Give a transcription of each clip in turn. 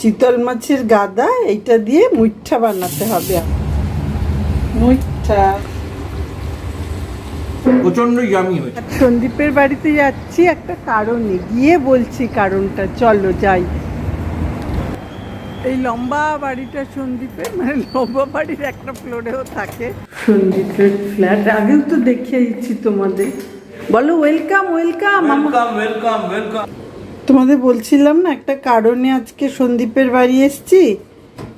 চিতল মাছের গাদা, এইটা দিয়ে মুইঠা বানাতে হবে। মুইঠা প্রচন্ড ইয়ামি হয়েছে। সন্দীপের বাড়িতে যাচ্ছি একটা কারণে, গিয়ে বলছি কারণটা, চলো যাই। এই লম্বা বাড়িটা সন্দীপের, মানে লম্বা বাড়ির একটা ফ্লোরেও থাকে সন্দীপের ফ্ল্যাট। আগেও তো দেখিয়েছি তোমাদের। বলো ওয়েলকাম ওয়েলকাম। Welcome welcome. তোমাদের বলছিলাম না একটা কারণে আজকে সন্দীপের বাড়ি এসছি।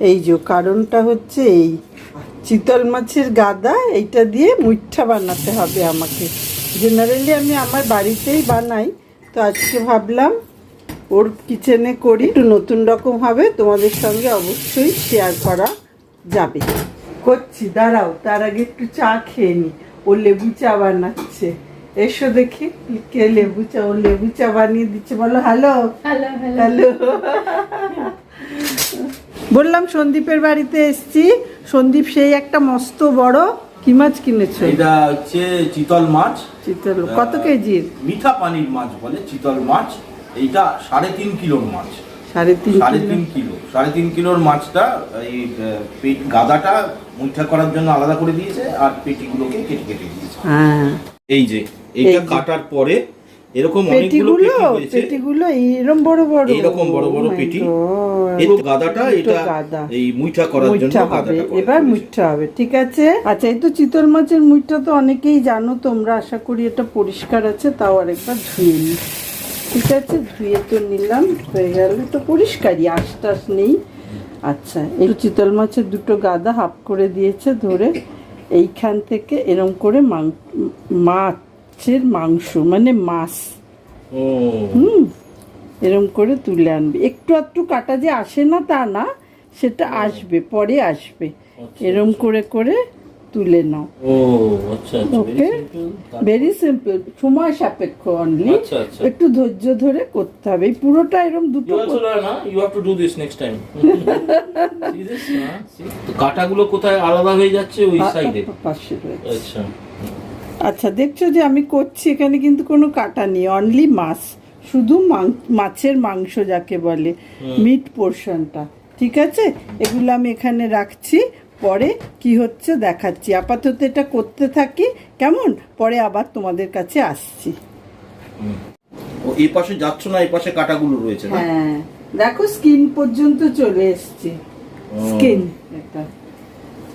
এই যে কারণটা হচ্ছে এই চিতল মাছের গাদা, এইটা দিয়ে মুইঠা বানাতে হবে আমাকে। জেনারেলি আমি আমার বাড়িতেই বানাই, তো আজকে ভাবলাম ওর কিচেনে করি, একটু নতুন রকম হবে, তোমাদের সঙ্গে অবশ্যই শেয়ার করা যাবে। করছি, দাঁড়াও, তার আগে একটু চা খেয়ে নি। ও লেবু চা বানাচ্ছে, এসো দেখি কে লেবু চা। ও লেবু চা বানিয়ে দিচ্ছে। বলো হ্যালো। Hello hello. বললাম সন্দীপের বাড়িতে এসছি। সন্দীপ সেই একটা মস্ত বড় কি মাছ কিনেছো? এটা হচ্ছে চিতল মাছ। চিতল কত কেজির? মিঠা পানির মাছ বলে চিতল মাছ। এইটা 3.5 কিলোর মাছ। 3.5 কিলো। 3.5 কিলোর মাছটা এই পেট গাদাটা মুঠা করার জন্য আলাদা করে দিয়েছে, আর পেটিগুলোকে কেটে কেটে দিয়েছে। হ্যাঁ, এই যে এইটা কাটার পরে এরকম অনেকগুলো পেটি হয়েছে। পেটিগুলো এরকম বড় বড়, এরকম বড় বড় পেটি। এই গাদাটা এটা এই মুইঠা করার জন্য গাদাটা এবার মুইঠা হবে। ঠিক আছে। আচ্ছা, এই তো চিতল মাছের মুইঠা তো অনেকেই জানো তোমরা, আশা করি এটা পরিষ্কার আছে, তাও আরেকবার ধুয়ে নিই। ঠিক আছে, ধুয়ে তো নিলাম, হয়ে গেল তো পরিষ্কারই, আশটাশ নেই। আচ্ছা, এই চিতল মাছের দুটো গাদা হাফ করে দিয়েছে ধরে, এইখান থেকে এরম করে মাছের মাংস মানে মাছ এরম করে তুলে আনবে। একটু একটু কাটা যে আসে না তা না, সেটা আসবে, পরে আসবে। এরম করে করে তুলে নাও। ওকে, ভেরি সিম্পল, সময় সাপেক্ষ অনলি। একটু ধৈর্য ধরে করতে হবে। এই পুরোটা এরকম দুটো কাটাগুলো কোথায় আলাদা হয়ে যাচ্ছে? ওই সাইডে পাশে রয়েছে। আচ্ছা আচ্ছা, দেখছো যে আমি করছি, এখানে কিন্তু কোনো কাটা নেই, অনলি মাছ, শুধু মাছের মাংস যাকে বলে, মিট পোর্শনটা। ঠিক আছে, এগুলো আমি এখানে রাখছি, পরে কি হচ্ছে দেখাচ্ছি। আপাতত এটা করতে থাকি, কেমন? পরে আবার তোমাদের কাছে আসছি। এই পাশে যাচ্ছ না, এই পাশে কাটাগুলো রয়েছে না? হ্যাঁ, দেখো স্কিন পর্যন্ত চলে এসছে, স্কিন এটা।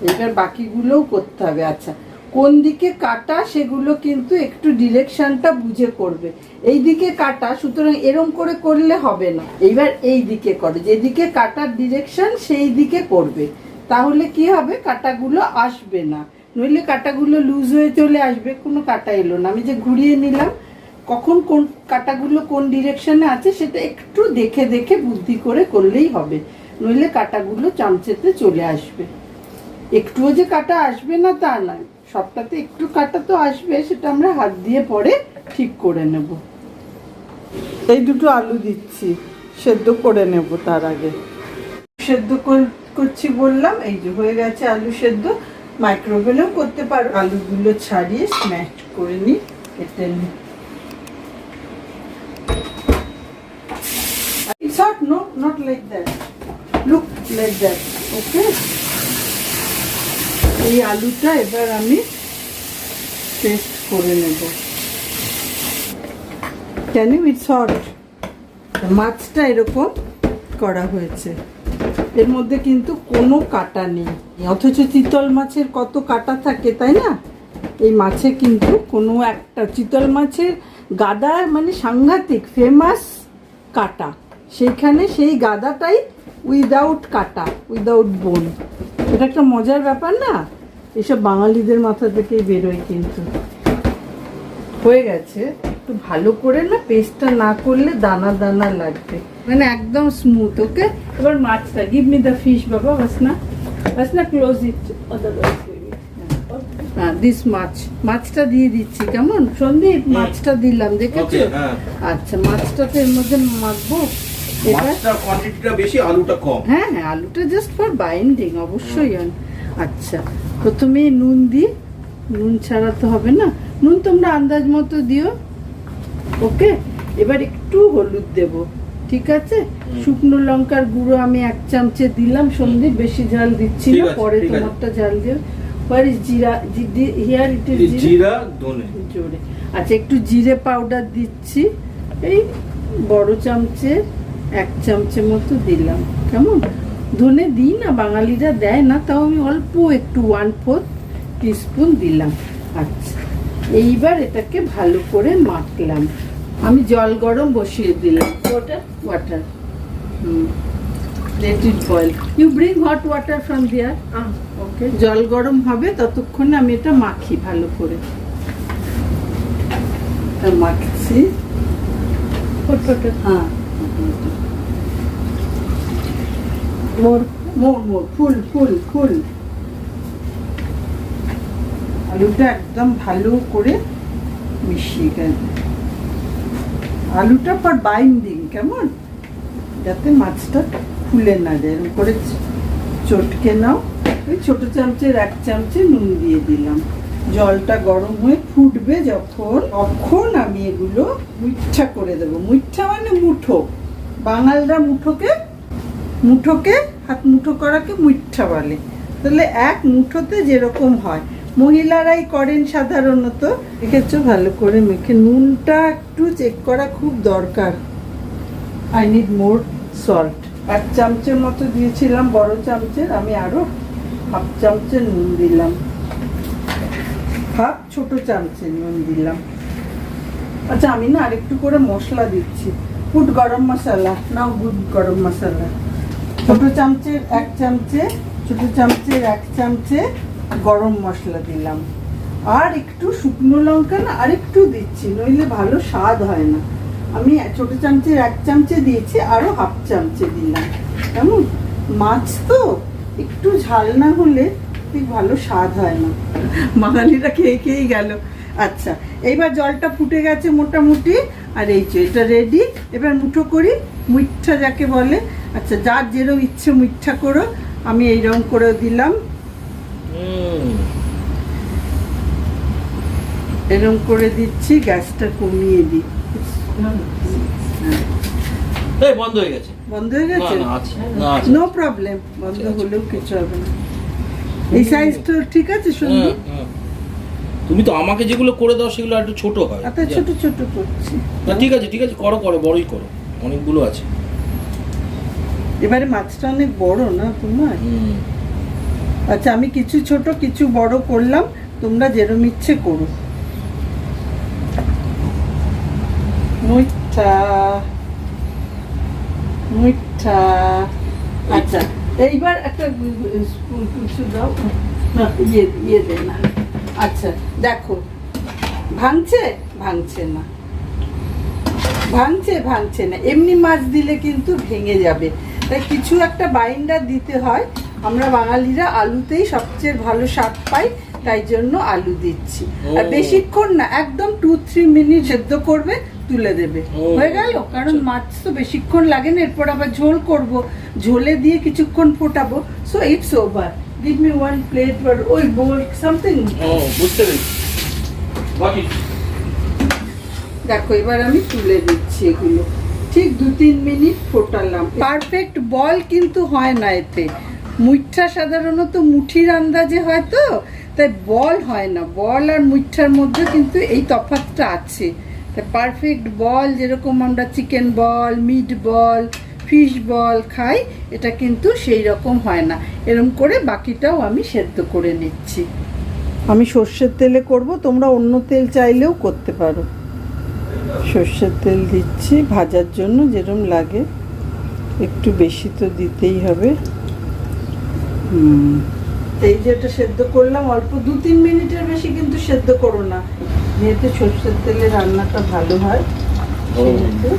এবার বাকিগুলোও করতে হবে। আচ্ছা, কোন দিকে কাটা সেগুলো কিন্তু একটু ডিরেকশনটা বুঝে করবে। এই দিকে কাটা, সুতরাং এরম করে করলে হবে না। এইবার এই দিকে করে, যেদিকে কাটার ডিরেকশন সেই দিকে করবে, তাহলে কি হবে, কাটাগুলো আসবে না। নইলে কাটাগুলো লুজ হয়ে চলে আসবে, কোনো কাটা এলো না। আমি যে ঘুরিয়ে নিলাম, কখন কোন কাটাগুলো কোন ডিরেকশনে আছে সেটা একটু দেখে দেখে বুদ্ধি করে করলেই হবে, নইলে কাটাগুলো চামচেতে চলে আসবে। একটুও যে কাটা আসবে না তা নয়, সবটাতে একটু কাটা তো আসবে, সেটা আমরা হাত দিয়ে পরে ঠিক করে নেব। এই দুটো আলু দিচ্ছি, সেদ্ধ করে নেব। তার আগে সেদ্ধ করছি বললাম, এই যে হয়ে গেছে আলু সেদ্ধ। মাইক্রোওয়েভেও করতে পারো। আলুগুলো ছাড়িয়ে স্ম্যাশ করে নিই, কেটে নিই। It's hot, no, not like that. Look like that, okay? এই আলুটা এবার আমি পেস্ট করে নেব। কেন? It's hot. মাছটা এরকম করা হয়েছে, এর মধ্যে কিন্তু কোনো কাটা নেই, অথচ চিতল মাছের কত কাটা থাকে, তাই না? এই মাছে কিন্তু কোনো একটা, চিতল মাছের গাদা মানে সাংঘাতিক ফেমাস কাটা, সেইখানে সেই গাদাটাই উইদাউট কাটা, উইদাউট বোন। এটা একটা মজার ব্যাপার না, এসব বাঙালিদের মাথা থেকেই বেরোয়। কিন্তু হয়ে গেছে, একটু ভালো করে না পেস্টটা না করলে দানা দানা লাগবে, মানে একদম স্মুথ। ওকে, এবার মাছটা, গিভ মি দ্য ফিশ বাবা, বাস না ক্লোজ ইট, হ্যাঁ দিস মাছটা দিয়ে দিচ্ছি। কেমন সন্দীপ? মাছটা দিলাম, দেখেছো? আচ্ছা, মাছটা তো এর মধ্যে মাখবো। মাছটার কোয়ান্টিটিটা বেশি, আলুটা কম। হ্যাঁ হ্যাঁ, আলুটা জাস্ট ফর বাইন্ডিং, অবশ্যই। আচ্ছা, প্রথমে নুন দিই, নুন ছাড়া তো হবে না, নুন তোমরা আন্দাজ মতো দিও। ওকে, এবার একটু হলুদ দেব, ঠিক আছে। শুকনো লঙ্কার গুঁড়ো আমি 1 চামচে দিলাম, সন্দীপ বেশি ঝাল দিচ্ছি ঠিক না, আছে, পরে ঠিক আছে। তোমারটা ঝাল দিয়ে। হোয়ার ইজ জিরা? হিয়ার ইট ইজ জিরা ধনে জোরে। আচ্ছা, একটু জিরে পাউডার দিচ্ছি, এই বড় চামচে 1 চামচের মতো দিলাম। কেমন? ধনে দিই না, বাঙালিরা দেয় না, তাও আমি অল্প একটু 1/4 টিস্পুন দিলাম। আচ্ছা, এইবার এটাকে ভালো করে মাখলাম। আমি জল গরম বসিয়ে দিলাম। Water let it boil. You bring hot water from there. ওকে, জল গরম হবে, ততক্ষণে আমি এটা মাখি ভালো করে। এটা মাখছি। হ্যাঁ, মোর ফুল। আলুটা একদম ভালো করে মিশিয়ে গেল। আলুটা ফর বাইন্ডিং, কেমন, যাতে মাছটা ফুলে না যায়। এরকম করে চটকে নাও। ওই ছোট চামচের 1 চামচে নুন দিয়ে দিলাম। জলটা গরম হয়ে ফুটবে তখন আমি এগুলো মুঠা করে দেবো। মুঠা মানে মুঠো, বাঙালরা মুঠোকে হাত মুঠো করাকে মুঠা বলে। তাহলে 1 মুঠোতে যেরকম হয়, মহিলারাই করেন সাধারণত। দেখেছো, ভালো করে মেখে। নুনটা একটু চেক করা খুব দরকার। I need more salt. 1 চামচের মতো দিয়েছিলাম বড় চামচের, আমি আরো 1/2 চামচে নুন দিলাম, 1/2 ছোট চামচে নুন দিলাম। আচ্ছা, আমি না আরেকটু করে মশলা দিচ্ছি। পুট গরম মশলা, নাও গুড গরম মশলা। ছোট চামচের 1 চামচে গরম মশলা দিলাম। আর একটু শুকনো লঙ্কা না আরেকটু দিচ্ছি, নইলে ভালো স্বাদ হয় না। আমি ছোট চামচের 1 চামচে দিয়েছি, আরো 1/2 চামচে দিলাম। কেমন, মাছ তো একটু ঝাল না হলে ঠিক ভালো স্বাদ হয় না, বাঙালিরা খেয়েই গেল। আচ্ছা, এইবার জলটা ফুটে গেছে মোটামুটি, আর এই যে এটা রেডি। এবার মুঠো করি, মুঠা যাকে বলে। আচ্ছা, যার যেরকম ইচ্ছে মুঠা করো, আমি এইরকম করে দিলাম। এরকম করে দিচ্ছি, গ্যাসটা কমিয়ে দিই। বন্ধ হয়ে গেছে। নো প্রবলেম, বন্ধ হলেও কিছু হবে না। এই সাইজ তো ঠিক আছে। শুনবি, তুমি তো আমাকে যেগুলো করে দাও সেগুলো একটু ছোট হয়। আচ্ছা, ছোট করছি। না, ঠিক আছে করো বড়ই করো, অনেকগুলো আছে। এবারে মাছটা অনেক বড় না তোমার? আচ্ছা, আমি কিছু ছোট কিছু বড় করলাম, তোমরা যেরকম ইচ্ছে করো। মুঠা। আচ্ছা, এইবার একটা কিছু দাও, ইয়ে দে না। আচ্ছা, দেখো, ভাঙছে না। এমনি মাছ দিলে কিন্তু ভেঙে যাবে, তাই কিছু একটা বাইন্ডার দিতে হয়। আমরা বাঙালিরা আলুতেই সবচেয়ে ভালো স্বাদ পাই, তাই জন্য আলু দিচ্ছি। আর বেশিক্ষণ না, একদম 2-3 মিনিট সেদ্ধ করবে, তুলে দেবে, হয়ে গেল। কারণ মাছ তো বেশিক্ষণ লাগে না, এরপর আবার ঝোল করব, ঝোলে দিয়ে কিছুক্ষণ ফোটাবো। So it's over. Give me 1 plate or ওই বোল সামথিং। বুঝতে পেরেছি। দেখো, এবার আমি তুলে দিচ্ছি এগুলো। ঠিক 2-3 মিনিট ফোটালাম। পারফেক্ট বল কিন্তু হয় না এতে। মুঠা সাধারণত মুঠির আন্দাজে হয়, তো তাই বল হয় না। বল আর মুঠার মধ্যে কিন্তু এই তফাৎটা আছে। তাই পারফেক্ট বল যেরকম আমরা চিকেন বল, মিট বল, ফিশ বল খাই, এটা কিন্তু সেই রকম হয় না। এরকম করে বাকিটাও আমি সেদ্ধ করে নিচ্ছি। আমি সর্ষের তেলে করব, তোমরা অন্য তেল চাইলেও করতে পারো। সর্ষের তেল দিচ্ছি ভাজার জন্য, যেরকম লাগে। একটু বেশি তো দিতেই হবে। এই যেটা সেদ্ধ করলাম অল্প 2-3 মিনিটের বেশি কিন্তু সেদ্ধ করো না, যেহেতু সর্ষের তেলে রান্নাটা ভালো হয়, সেহেতু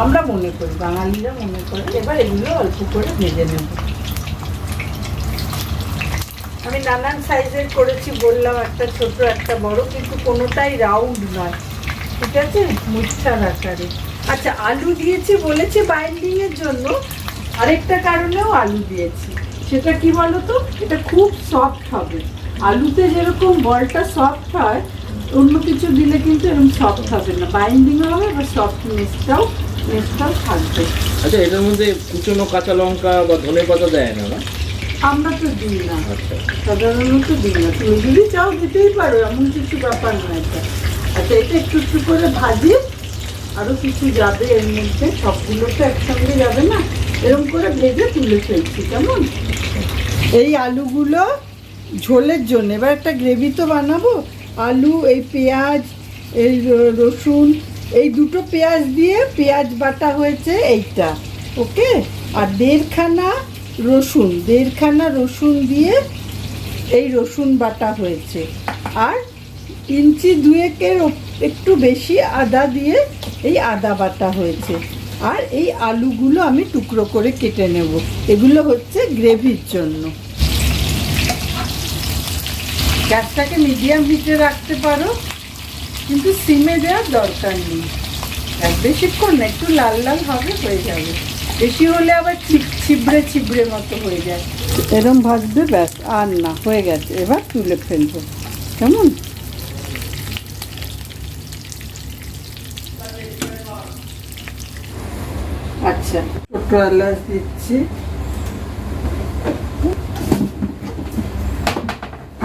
আমরা মনে করি, বাঙালিরা মনে করে। এবার এগুলো অল্প করে ভেজে নেব। আমি নানান সাইজের করেছি বললাম, একটা ছোট একটা বড়, কিন্তু কোনোটাই রাউন্ড নয়, ঠিক আছে, মুঠার আকারে। আচ্ছা, আলু দিয়েছি বলেছি বাইন্ডিং এর জন্য, আরেকটা কারণেও আলু দিয়েছি। সেটা কি বলতো, এটা খুব সফট হবে। আলুতে যেরকম বলটা সফট হয়, অন্য কিছু দিলে কিন্তু এরকম সফট হবে না, বাইন্ডিং হবে, বা সফটনেসটাও ফ্রেশনেসটাও থাকবে। আচ্ছা, এটার মধ্যে কুচনো কাঁচা লঙ্কা বা ধনেপাতা দেয় না? না, আমরা তো দিই না, আচ্ছা সাধারণত দিই না। তুমি যদি চাও দিতেই পারো, এমন কিছু ব্যাপার না এটা। আচ্ছা, এটা একটু একটু করে ভাজি, আরো কিছু যাবে এর মধ্যে, সবগুলো তো একসঙ্গে যাবে না, এরকম করে ভেজে তুলে ফেলছি। কেমন? এই আলুগুলো ঝোলের জন্য এবার একটা গ্রেভি তো বানাবো। আলু, এই পেঁয়াজ, এই রসুন, এই দুটো পেঁয়াজ দিয়ে পেঁয়াজ বাটা হয়েছে এইটা, ওকে। আর দেড়খানা রসুন দিয়ে এই রসুন বাটা হয়েছে। আর ইঞ্চি দুয়েকের একটু বেশি আদা দিয়ে এই আদা বাটা হয়েছে। আর এই আলুগুলো আমি টুকরো করে কেটে নেব। এগুলো হচ্ছে গ্রেভির জন্য। গ্যাসটাকে মিডিয়াম হিটে রাখতে পারো, কিন্তু সিমে দেওয়ার দরকার নেই। বেশিক্ষণ না, একটু লাল লাল হবে, হয়ে যাবে। বেশি হলে আবার ছিবড়ে মতো হয়ে যায়। এরম ভাজবে, ব্যাস। আর না, হয়ে গেছে। এবার তুলে ফেলবো। কেমন? আচ্ছা, ছোট এলাচ দিচ্ছি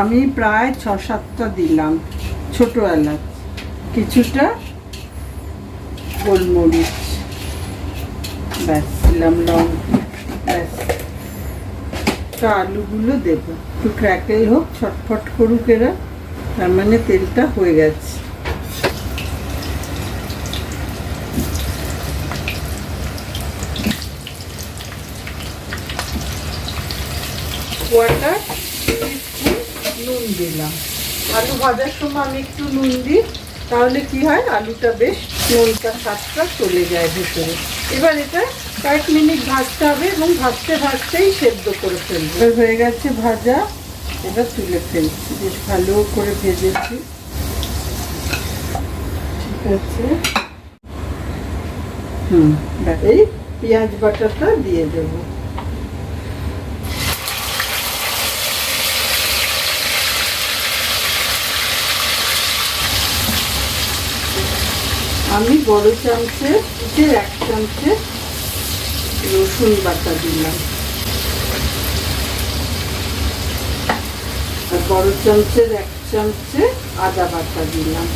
আমি, প্রায় 6-7টা দিলাম ছোট এলাচ, কিছুটা গোলমরিচ, ব্যাস দিলাম লঙ্কা, ব্যাস। আলুগুলো দেবো, একটু ক্র্যাকেল হোক, ছটফট করুক এরা, তার মানে তেলটা হয়ে গেছে। কোয়ার্টার টিস্পুন নুন দিলাম। আলু ভাজার সময় আমি একটু নুন দিই, তাহলে কি হয়, আলুটা বেশ নুনটা স্বাদটা চলে যায় ভেতরে। এবার এটা কয়েক মিনিট ভাজতে হবে এবং ভাজতে ভাজতেই সেদ্ধ করে ফেলবো। এবার হয়ে গেছে ভাজা, এবার তুলে ফেলছি। বেশ ভালো করে ভেজেছি, ঠিক আছে। এই পেঁয়াজ বাটাটা দিয়ে দেবো। আমি বড় চামচে 1 চামচে রসুন বাটা দিলাম, আর বড় চামচের 1 চামচে আদা বাটা দিলাম।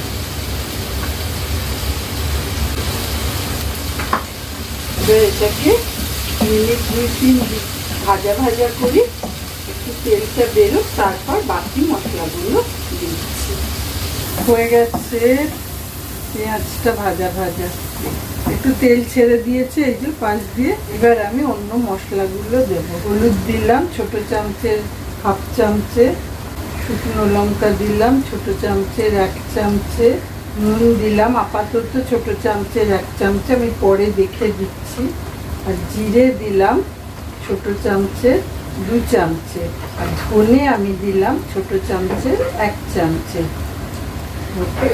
এবার এটাকে মিনিট 2-3 ভাজা ভাজা করি, একটু তেলটা বেরোক, তারপর বাকি মশলাগুলো দিচ্ছি। হয়ে গেছে পেঁয়াজটা ভাজা ভাজা, একটু তেল ছেড়ে দিয়েছে এই যে পাশ দিয়ে। এবার আমি অন্য মশলাগুলো দেবো। হলুদ দিলাম ছোট চামচের 1/2 চামচে, শুকনো লঙ্কা দিলাম ছোট চামচের 1 চামচে, নুন দিলাম আপাতত ছোট চামচের 1 চামচে, আমি পরে দেখে দিচ্ছি। আর জিরে দিলাম ছোট চামচের 2 চামচে, আর ধনে আমি দিলাম ছোট চামচের 1 চামচে।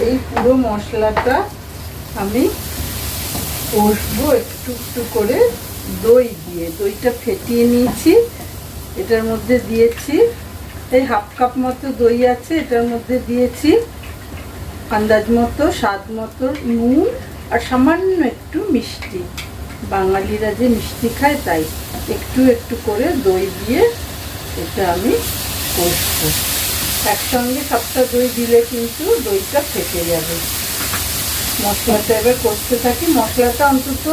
এই পুরো মশলাটা আমি কষবো একটু একটু করে দই দিয়ে। দইটা ফেটিয়ে নিয়েছি, এটার মধ্যে দিয়েছি এই 1/2 কাপ মতো দই আছে, এটার মধ্যে দিয়েছি আন্দাজ মতো স্বাদ মতো নুন আর সামান্য একটু মিষ্টি। বাঙালিরা যে মিষ্টি খায় তাই একটু একটু করে দই দিয়ে এটা আমি কষবো। একসঙ্গে সবটা দই দিলে কিন্তু দইটা ফেটে যাবে। মশলাটা এবার কষতে থাকি। মশলাটা অন্তত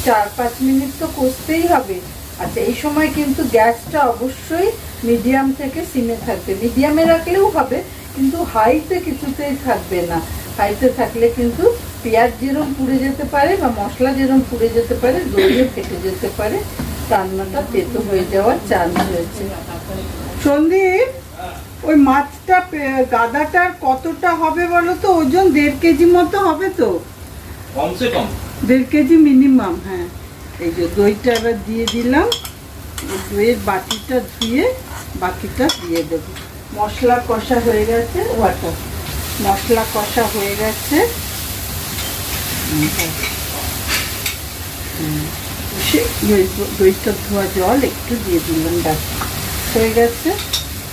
4-5 মিনিট তো কষতেই হবে। আচ্ছা, এই সময় কিন্তু গ্যাসটা অবশ্যই মিডিয়াম থেকে সিমে থাকবে। মিডিয়ামে রাখলেও হবে, কিন্তু হাইতে কিছুতেই থাকবে না। হাইতে থাকলে কিন্তু পেঁয়াজ যেরকম পুড়ে যেতে পারে বা মশলা যেরকম পুড়ে যেতে পারে, দইও ফেটে যেতে পারে, রান্নাটা তেতো হয়ে যাওয়ার চান্স রয়েছে। সন্দীপ, ওই মাছটা গাদাটার কতটা হবে বলো তো? ওজন 1.5 কেজি মতো হবে তো? কমসে কম 1.5 কেজি মিনিমাম। হ্যাঁ, এই যে দইটা এবার দিয়ে দিলাম, দইয়ের বাটিটা ধুয়ে বাকিটা দিয়ে দেবো। মশলা কষা হয়ে গেছে, মশলা কষা হয়ে গেছে, দইটা ধোয়া জল একটু দিয়ে দিলাম, ব্যাস হয়ে গেছে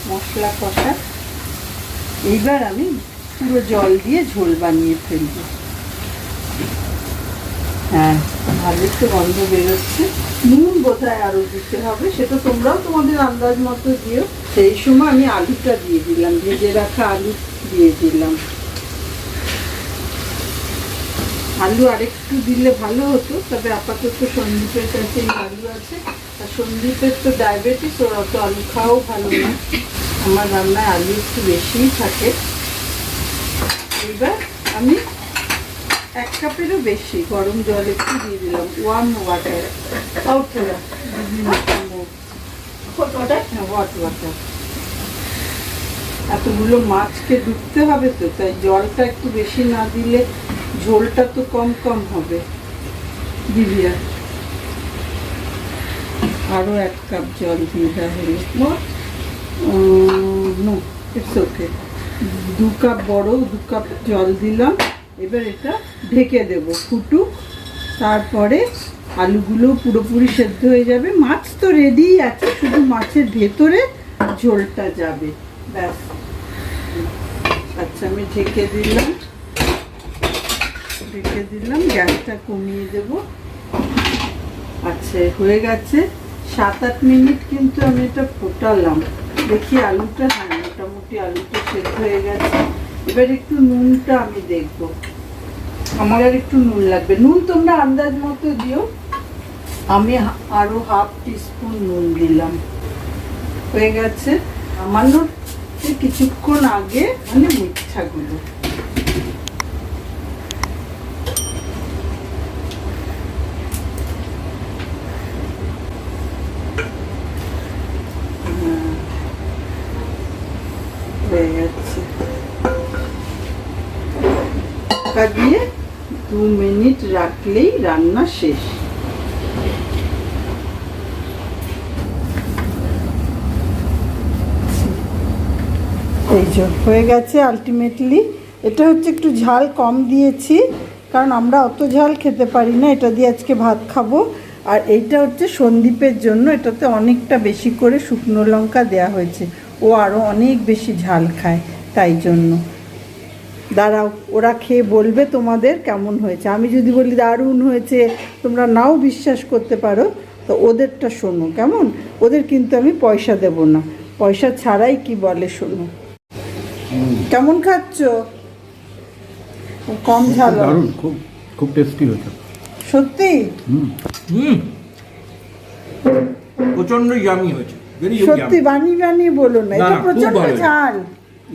মশলা কষা। এইবার আমি পুরো জল দিয়ে ঝোল বানিয়ে ফেলবো। হ্যাঁ, ভালোই তো গন্ধ বেরোচ্ছে। নুন বোধহয় আরো দিতে হবে, সেটা তোমরাও তোমাদের আন্দাজ মতো দিও। সেই সময় আমি আলুটা দিয়ে দিলাম, ভেজে রাখা আলু দিয়ে দিলাম। আলু আরেকটু দিলে ভালো হতো, তবে আপাতত সন্দীপের কাছে এই আলু আছে। আর সন্দীপের তো ডায়াবেটিস, ওর অত আলু খাওয়াও ভালো না। আমার রান্নায় আলু একটু বেশিই থাকে। এবার আমি 1 কাপেরও বেশি গরম জল একটু দিয়ে দিলাম, ওয়ার্ম ওয়াটার। ওয়াটার এতগুলো মাছকে ডুবতে হবে তো, তাই জলটা একটু বেশি না দিলে ঝোলটা তো কম কম হবে। দিবি আরো 1 কাপ জল দিয়ে হলো। No, it's okay. 2 কাপ বড় 2 কাপ জল দিলাম। এবার এটা ঢেকে দেব, ফুটুক। তারপরে আলুগুলো পুরোপুরি সেদ্ধ হয়ে যাবে। মাছ তো রেডিই আছে, শুধু মাছের ভেতরে ঝোলটা যাবে, ব্যাস। আচ্ছা, আমি ঢেকে দিলাম, গ্যাসটা কমিয়ে দেব। আচ্ছা, হয়ে গেছে 7-8 মিনিট কিন্তু আমি এটা ফোটালাম। দেখি আলুটা, হ্যাঁ মোটামুটি আলুটা সেদ্ধ হয়ে গেছে। এবার একটু নুনটা আমি দেখবো, আমার আর একটু নুন লাগবে। নুন তোমরা আন্দাজ মতো দিও। আমি আরো 1/2 টিস্পুন নুন দিলাম। হয়ে গেছে। সামান্য কিছুক্ষণ আগে মানে মিঠাগুলো, হয়ে গেছে। দিয়ে 2 মিনিট রাখলেই রান্না শেষ। এই যে হয়ে গেছে আলটিমেটলি। এটা হচ্ছে একটু ঝাল কম দিয়েছি, কারণ আমরা অত ঝাল খেতে পারি না। এটা দিয়ে আজকে ভাত খাবো। আর এইটা হচ্ছে সন্দীপের জন্য, এটাতে অনেকটা বেশি করে শুকনো লঙ্কা দেওয়া হয়েছে। ও আরও অনেক বেশি ঝাল খায়, তাই জন্য। দাঁড়াও, ওরা খেয়ে বলবে তোমাদের কেমন হয়েছে। আমি যদি বলি দারুণ হয়েছে, তোমরা নাও বিশ্বাস করতে পারো। তো ওদেরটা শোনো কেমন। ওদের কিন্তু আমি পয়সা দেব না, পয়সা ছাড়াই কি বলে শোনো। কেমন খাচ্ছ? কম ঝাল, দারুণ, খুব খুব টেস্টি হয়েছে সত্যি। প্রচন্ড ইয়ামি হয়েছে, সত্যি বানিয়ে বলো না, এটা প্রচন্ড ঝাল।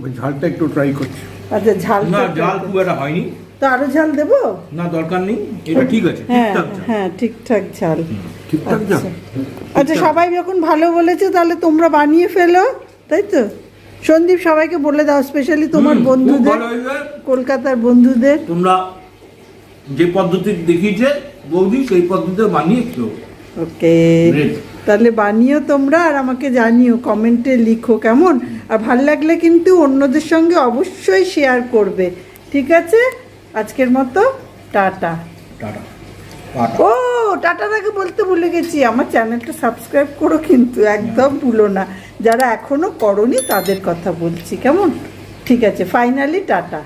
ওই ঝালটা একটু ট্রাই করছি। আচ্ছা, ঝাল ঝাল খুব একটা হয়নি তো আরো ঝাল দেবো না, দরকার নেই, এটা ঠিক আছে। হ্যাঁ হ্যাঁ, ঠিকঠাক ঝাল। ঠিকঠাক যা। আচ্ছা, সবাই যখন ভালো বলেছে তাহলে তোমরা বানিয়ে ফেলো, তাই তো? সন্দীপ, সবাইকে বলে দাও, স্পেশালি তোমার বন্ধুদের, কলকাতার বন্ধুদের। তোমরা যে পদ্ধতি দেখিয়েছে বৌদি, সেই পদ্ধতিতে বানিয়ে খেও। ওকে, তাহলে বানিও তোমরা, আর আমাকে জানিও, কমেন্টে লিখো কেমন। আর ভাল লাগলে কিন্তু অন্যদের সঙ্গে অবশ্যই শেয়ার করবে, ঠিক আছে? আজকের মতো টাটা। টাটা। ও, টাটাটাকে বলতে ভুলে গেছি, আমার চ্যানেলটা সাবস্ক্রাইব করো কিন্তু, একদম ভুলো না। যারা এখনো করোনি তাদের কথা বলছি, কেমন? ঠিক আছে, ফাইনালি টাটা।